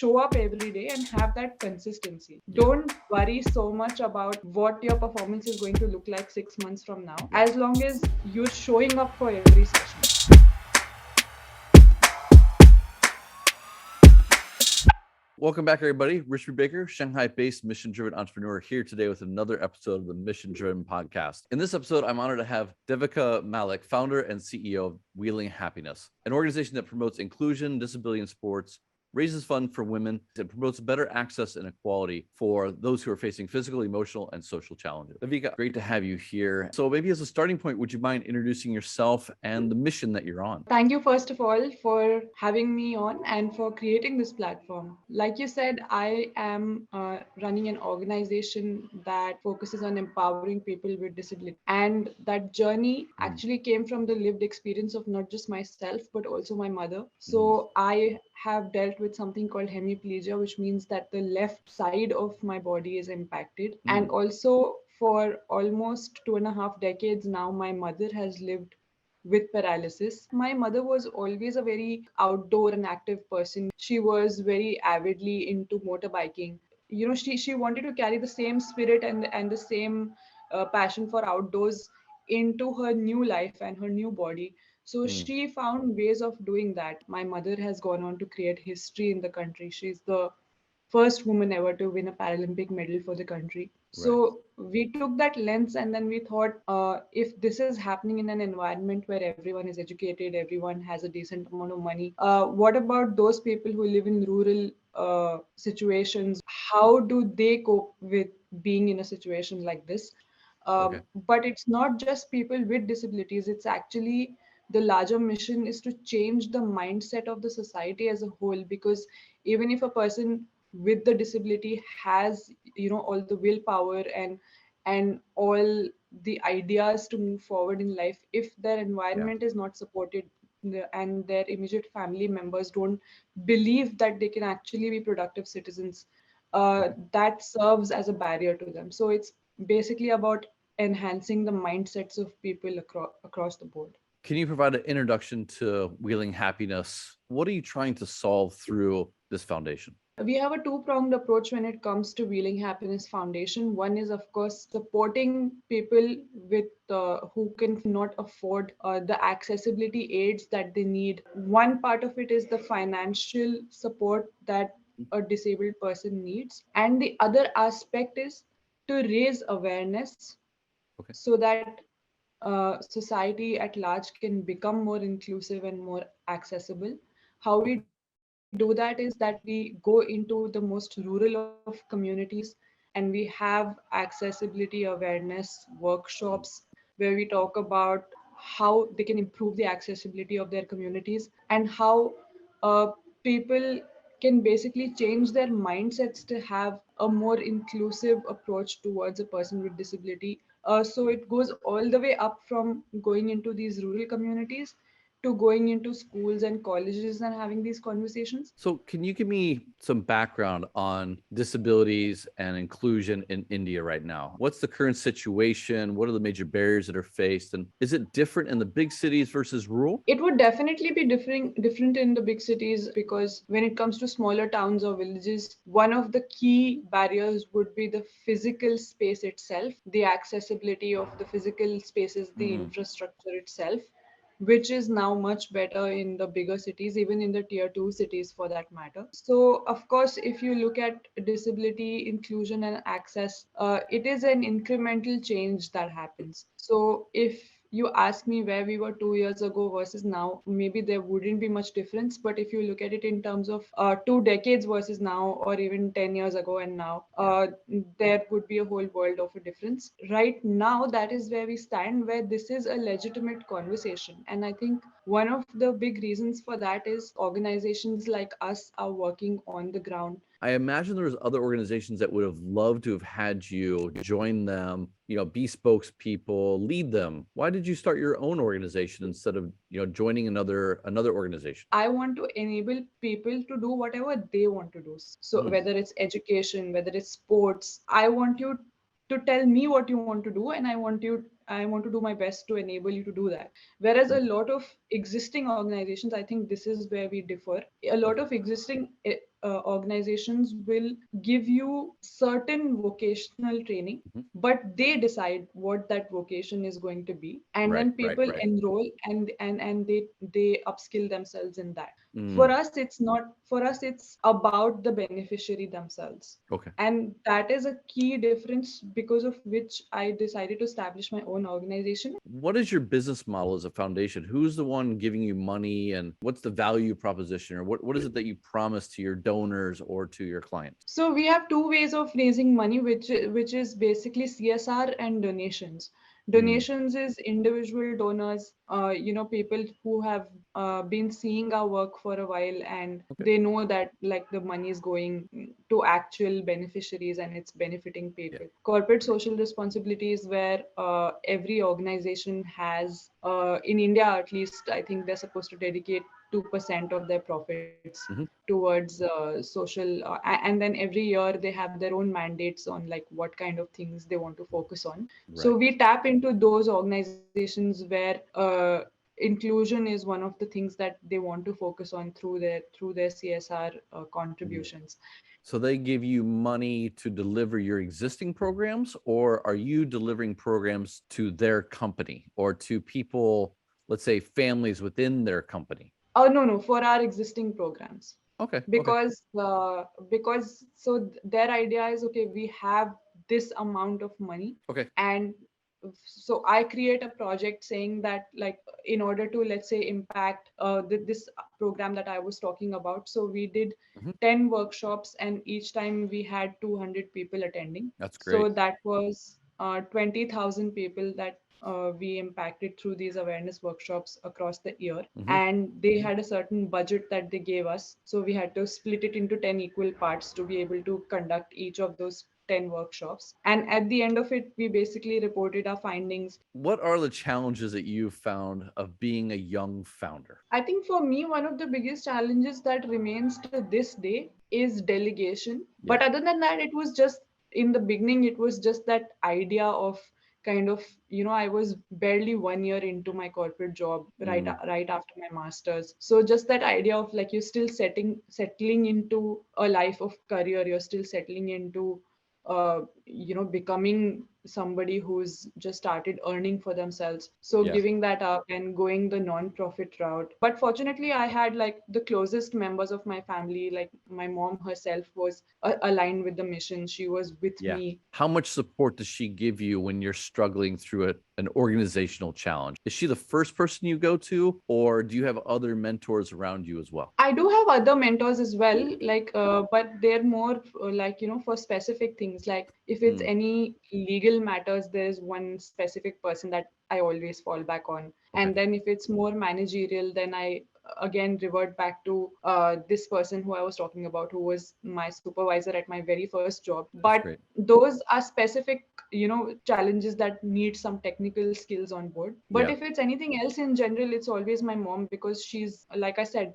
show up every day and have that consistency. Yeah. Don't worry so much about what your performance is going to look like 6 months from now, as long as you're showing up for every session. Welcome back, everybody. Rich Brubaker, Shanghai-based mission-driven entrepreneur, here today with another episode of the Mission Driven Podcast. In this episode, I'm honored to have Devika Malik, founder and CEO of Wheeling Happiness, an organization that promotes inclusion, disability in sports, raises funds for women, and promotes better access and equality for those who are facing physical, emotional, and social challenges. Devika, great to have you here. So maybe as a starting point, would you mind introducing yourself and the mission that you're on? Thank you, first of all, for having me on and for creating this platform. Like you said, I am running an organization that focuses on empowering people with disability. And that journey actually came from the lived experience of not just myself, but also my mother. So I have dealt with something called hemiplegia, which means that the left side of my body is impacted. And also, for almost 2.5 decades now, my mother has lived with paralysis. My mother was always a very outdoor and active person. She was very avidly into motorbiking. You know, she wanted to carry the same spirit and the same passion for outdoors into her new life and her new body. So she found ways of doing that. My mother has gone on to create history in the country. She's the first woman ever to win a Paralympic medal for the country. Right. So we took that lens and then we thought, if this is happening in an environment where everyone is educated, everyone has a decent amount of money, what about those people who live in rural situations? How do they cope with being in a situation like this? Okay. But it's not just people with disabilities, it's actually the larger mission is to change the mindset of the society as a whole, because even if a person with the disability has, you know, all the willpower and all the ideas to move forward in life, if their Yeah. environment is not supported, and their immediate family members don't believe that they can actually be productive citizens, Okay. that serves as a barrier to them. So it's basically about enhancing the mindsets of people across the board. Can you provide an introduction to Wheeling Happiness? What are you trying to solve through this foundation? We have a two-pronged approach when it comes to Wheeling Happiness Foundation. One is, of course, supporting people with who can not afford the accessibility aids that they need. One part of it is the financial support that a disabled person needs, and the other aspect is to raise awareness Okay. so that society at large can become more inclusive and more accessible. How we Okay. do that is that we go into the most rural of communities and we have accessibility awareness workshops where we talk about how they can improve the accessibility of their communities and how people can basically change their mindsets to have a more inclusive approach towards a person with disability. So it goes all the way up from going into these rural communities to going into schools and colleges and having these conversations. So, can you give me some background on disabilities and inclusion in India right now? What's the current situation? What are the major barriers that are faced? And is it different in the big cities versus rural? It would definitely be different in the big cities, because when it comes to smaller towns or villages, one of the key barriers would be the physical space itself, the accessibility of the physical spaces, the infrastructure itself, which is now much better in the bigger cities, even in the tier 2 cities for that matter. So, of course, if you look at disability, inclusion, and access, it is an incremental change that happens. So, if you ask me where we were 2 years ago versus now, maybe there wouldn't be much difference. But if you look at it in terms of 2 decades versus now, or even 10 years ago and now, Yeah. there would be a whole world of a difference. Right now, that is where we stand, where this is a legitimate conversation. And I think one of the big reasons for that is organizations like us are working on the ground. I imagine there's other organizations that would have loved to have had you join them, be spokespeople, lead them. Why did you start your own organization instead of, joining another organization? I want to enable people to do whatever they want to do. So whether it's education, whether it's sports, I want you to tell me what you want to do, and I want to do my best to enable you to do that. Whereas a lot of existing organizations, I think this is where we differ. A lot Okay. of existing organizations will give you certain vocational training, Mhm. but they decide what that vocation is going to be, and Right, then right, people right. enroll and they upskill themselves in that. Mm, For us, it's not. For us, it's about the beneficiary themselves. okay. And that is a key difference, because of which I decided to establish my own organization. What is your business model as a foundation? Who's the one giving you money, and what's the value proposition, or what is it that you promise to your donors or to your clients? So we have two ways of raising money, which is basically CSR and donations. Mm, Donations is individual donors, people who have been seeing our work for a while, and okay. they know that like the money is going to actual beneficiaries and it's benefiting Yeah. people. Corporate social responsibility is where every organization has, in India at least, I think they're supposed to dedicate 2% of their profits Hmm. towards social, and then every year they have their own mandates on like what kind of things they want to focus on. So Right. we tap into those organizations where inclusion is one of the things that they want to focus on through their CSR Mm. contributions. So they give you money to deliver your existing programs, or are you delivering programs to their company or to people, let's say families within their company? Oh, no, for our existing programs. Okay. Okay. Because their idea is, okay, we have this amount of money, Okay. and so I create a project saying that, like, in order to, let's say, impact this program that I was talking about, so we did Mhm. 10 workshops, and each time we had 200 people attending. That's So great. that was 20,000 people that we impacted through these awareness workshops across the year. Hmm. And they had a certain budget that they gave us, so we had to split it into 10 equal parts to be able to conduct each of those 10 workshops. And at the end of it, we basically reported our findings. What are the challenges that you've found of being a young founder? I think for me, one of the biggest challenges that remains to this day is delegation. Yeah. But other than that, it was just, in the beginning, it was just that idea of kind of, I was barely 1 year into my corporate job, right, Mm, right after my master's. So just that idea of like, you're still settling into a life of career, you're still settling into becoming somebody who's just started earning for themselves. So yeah. giving that up and going the non-profit route. But fortunately, I had like the closest members of my family, like my mom herself was aligned with the mission. She was with Yeah. me. How much support does she give you when you're struggling through an organizational challenge? Is she the first person you go to, or do you have other mentors around you as well? I do have other mentors as well, like, but they're more like, for specific things. Like if it's Mm, any legal matters, there's one specific person that I always fall back on. okay. And then if it's more managerial, then I again revert back to this person who I was talking about, who was my supervisor at my very first job. That's But great. those are specific, challenges that need some technical skills on board. But Yeah. if it's anything else in general, it's always my mom, because she's, like I said,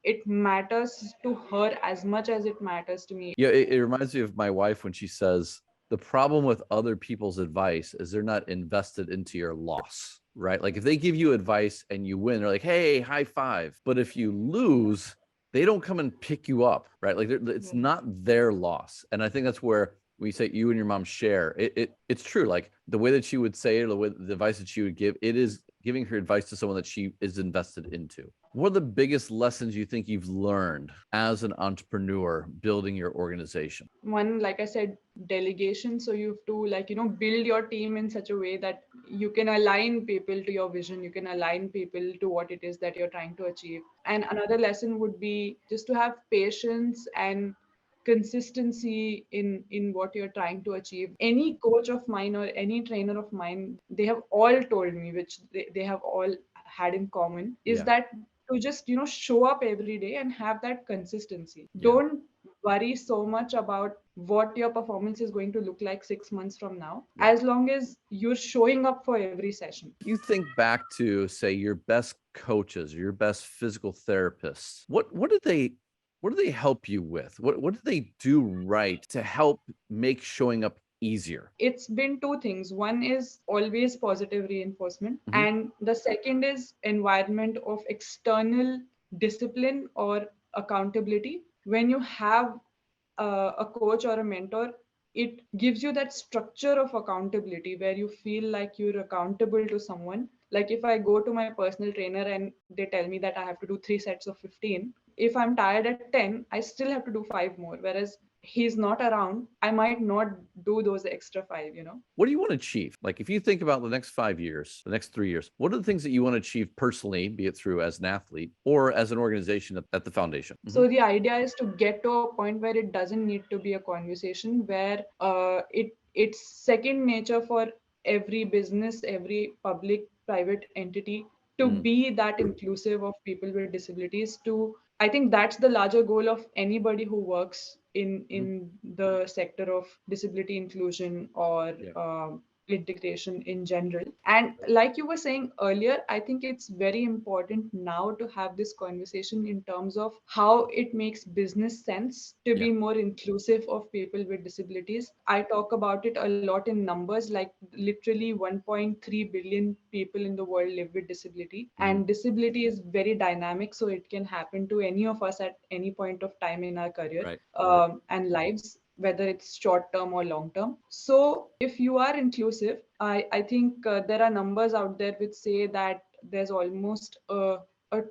it matters to her as much as it matters to me. Yeah. It reminds me of my wife when she says, the problem with other people's advice is they're not invested into your loss, right? Like if they give you advice and you win, they're like, hey, high five. But if you lose, they don't come and pick you up, right? Like it's not their loss. And I think that's where we say you and your mom share. It's true. Like the way that she would say it, the advice that she would give, it is giving her advice to someone that she is invested into. What are the biggest lessons you think you've learned as an entrepreneur building your organization? One, like I said, delegation. So you have to, like, build your team in such a way that you can align people to your vision, you can align people to what it is that you're trying to achieve. And another lesson would be just to have patience and consistency in what you're trying to achieve. Any coach of mine or any trainer of mine, they have all told me, which they have all had in common, is Yeah. that to just show up every day and have that consistency. Yeah. Don't worry so much about what your performance is going to look like 6 months from now, Yeah. as long as you're showing up for every session. You think back to, say, your best coaches or your best physical therapists. What do they help you with? What do they do right to help make showing up easier? It's been two things. One is always positive reinforcement, Mhm. and the second is environment of external discipline or accountability. When you have a coach or a mentor, it gives you that structure of accountability where you feel like you're accountable to someone. Like if I go to my personal trainer and they tell me that I have to do 3 sets of 15, if I'm tired at 10, I still have to do five more. Whereas he's not around, I might not do those extra five, you know? What do you want to achieve? Like if you think about the next 5 years, the next 3 years, what are the things that you want to achieve personally, be it through as an athlete or as an organization at the foundation? So the idea is to get to a point where it doesn't need to be a conversation, where it's second nature for every business, every public private entity to Mm, be that inclusive of people with disabilities. To I think that's the larger goal of anybody who works mhm. in the sector of disability inclusion or Yeah. integration in general. And like you were saying earlier, I think it's very important now to have this conversation in terms of how it makes business sense to Yeah. be more inclusive of people with disabilities. I talk about it a lot in numbers, like literally 1.3 billion people in the world live with disability, Mhm. and disability is very dynamic, so it can happen to any of us at any point of time in our career Right. and lives, whether it's short term or long term. So if you are inclusive, I think there are numbers out there which say that there's almost a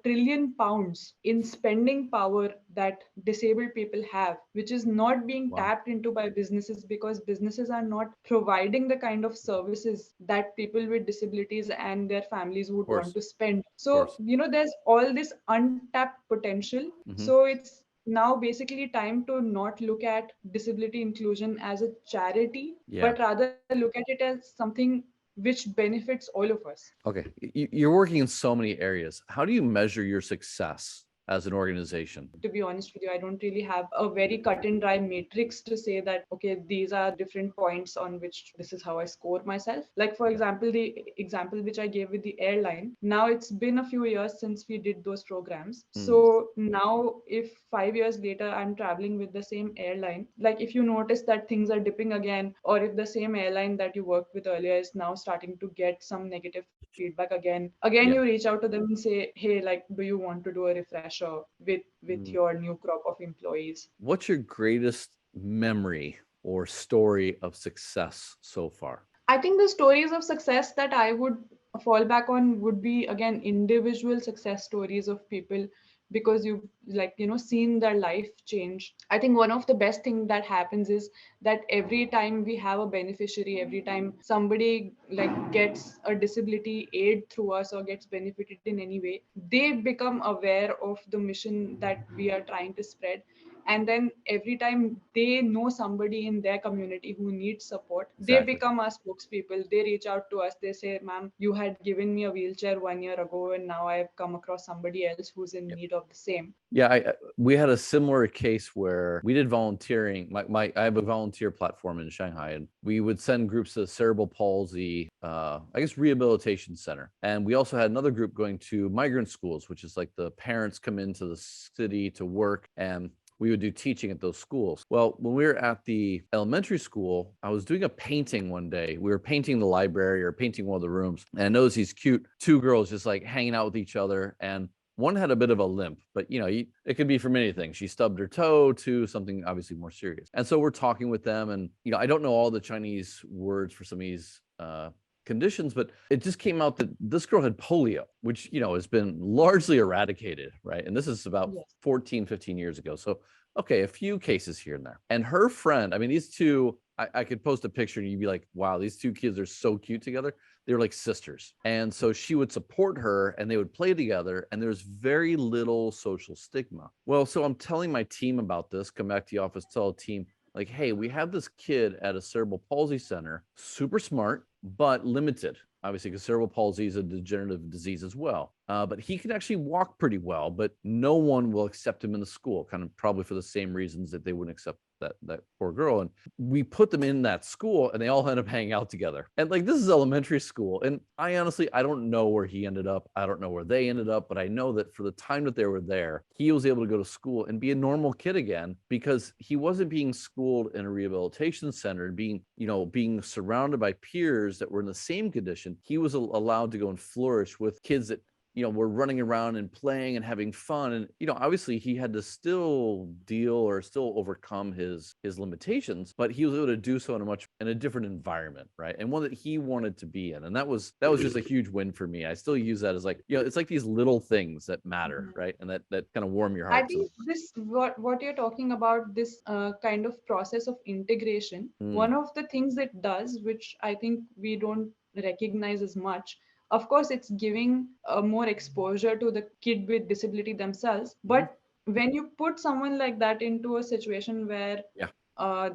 trillion pounds in spending power that disabled people have, which is not being Wow. tapped into by businesses because businesses are not providing the kind of services that people with disabilities and their families Of would want course. to spend. Of So, course. you know, there's all this untapped potential. Hmm. So it's now basically time to not look at disability inclusion as a charity, Yeah. but rather look at it as something which benefits all of us. Okay. You're working in so many areas. How do you measure your success as an organization? To be honest with you, I don't really have a very cut and dry matrix to say that, okay, these are different points on which this is how I score myself. Like, for Yeah. example, the example which I gave with the airline, now it's been a few years since we did those programs. Mm, So now, if 5 years later I'm traveling with the same airline, like if you notice that things are dipping again, or if the same airline that you worked with earlier is now starting to get some negative feedback again, you yeah. reach out to them and say, hey, like, do you want to do a refresher with Mm. your new crop of employees? What's your greatest memory or story of success so far? I think the stories of success that I would fall back on would be again individual success stories of people, because you've, like, you know, seen their life change. I think one of the best thing that happens is that every time we have a beneficiary, every time somebody like gets a disability aid through us or gets benefited in any way, they become aware of the mission that we are trying to spread. And then every time they know somebody in their community who needs support, they Exactly. become our spokespeople. They reach out to us, they say, ma'am, you had given me a wheelchair 1 year ago and now I've come across somebody else who's in Yep. need of the same. Yeah, we had a similar case where we did volunteering. I have a volunteer platform in Shanghai, and we would send groups to the Cerebral Palsy, I guess, rehabilitation center. And we also had another group going to migrant schools, which is like the parents come into the city to work, and we would do teaching at those schools. Well, when we were at the elementary school, I was doing a painting one day. We were painting the library or painting one of the rooms, and I noticed these cute two girls just like hanging out with each other. And one had a bit of a limp, but it could be from anything. She stubbed her toe to something obviously more serious. And so we're talking with them, and I don't know all the Chinese words for some of these conditions, but it just came out that this girl had polio, which has been largely eradicated, right? And this is about Yes. 14, 15 years ago. So okay, a few cases here and there. And her friend, I mean, these two, I could post a picture and you'd be like, wow, these two kids are so cute together. They were like sisters. And so she would support her and they would play together, and there's very little social stigma. Well, so I'm telling my team about this, come back to the office, tell the team, like, hey, we have this kid at a cerebral palsy center, super smart, but limited, obviously, because cerebral palsy is a degenerative disease as well. but he can actually walk pretty well, but no one will accept him in the school, kind of probably for the same reasons that they wouldn't accept that poor girl. And we put them in that school and they all end up hanging out together. And like, this is elementary school. And I honestly, I don't know where he ended up. I don't know where they ended up, but I know that for the time that they were there, he was able to go to school and be a normal kid again, because he wasn't being schooled in a rehabilitation center and being surrounded by peers that were in the same condition. He was allowed to go and flourish with kids that were running around and playing and having fun. And, obviously he had to still deal or still overcome his limitations, but he was able to do so in a different environment, right? And one that he wanted to be in. And that was just a huge win for me. I still use that as like, it's like these little things that matter, right? And that kind of warm your I heart. think this what you're talking about, this kind of process of integration. One of the things it does, which I think we don't recognize as much, of course, it's giving more exposure to the kid with disability themselves. But when you put someone like that into a situation where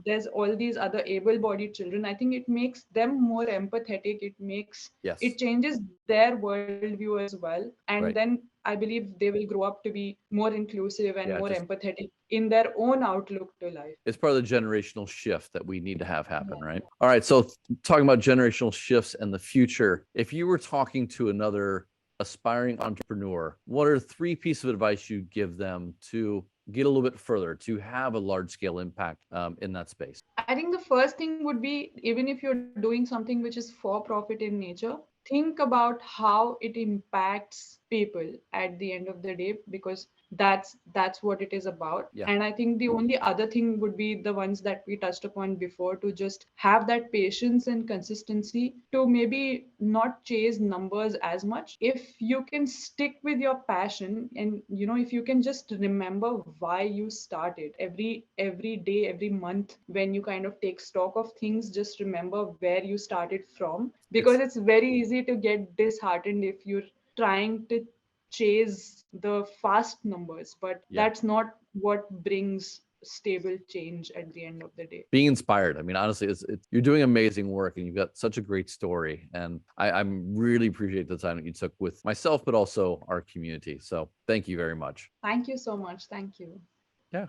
there's all these other able-bodied children, I think it makes them more empathetic. It changes their worldview as well, and then I believe they will grow up to be more inclusive and more empathetic in their own outlook to life. It's part of the generational shift that we need to have happen, right? All right, so talking about generational shifts and the future, if you were talking to another aspiring entrepreneur, what are 3 pieces of advice you'd give them to get a little bit further, to have a large scale impact in that space? I think the first thing would be, even if you're doing something which is for profit in nature, think about how it impacts people at the end of the day, because that's what it is about. And I think the only other thing would be the ones that we touched upon before, to just have that patience and consistency, to maybe not chase numbers as much. If you can stick with your passion, and if you can just remember why you started, every day, every month, when you kind of take stock of things, just remember where you started from, because it's very easy to get disheartened if you're trying to chase the fast numbers, but that's not what brings stable change at the end of the day. Being inspired. I mean, honestly, you're doing amazing work and you've got such a great story. And I'm really appreciate the time that you took with myself, but also our community. So thank you very much. Thank you so much. Thank you. Yeah.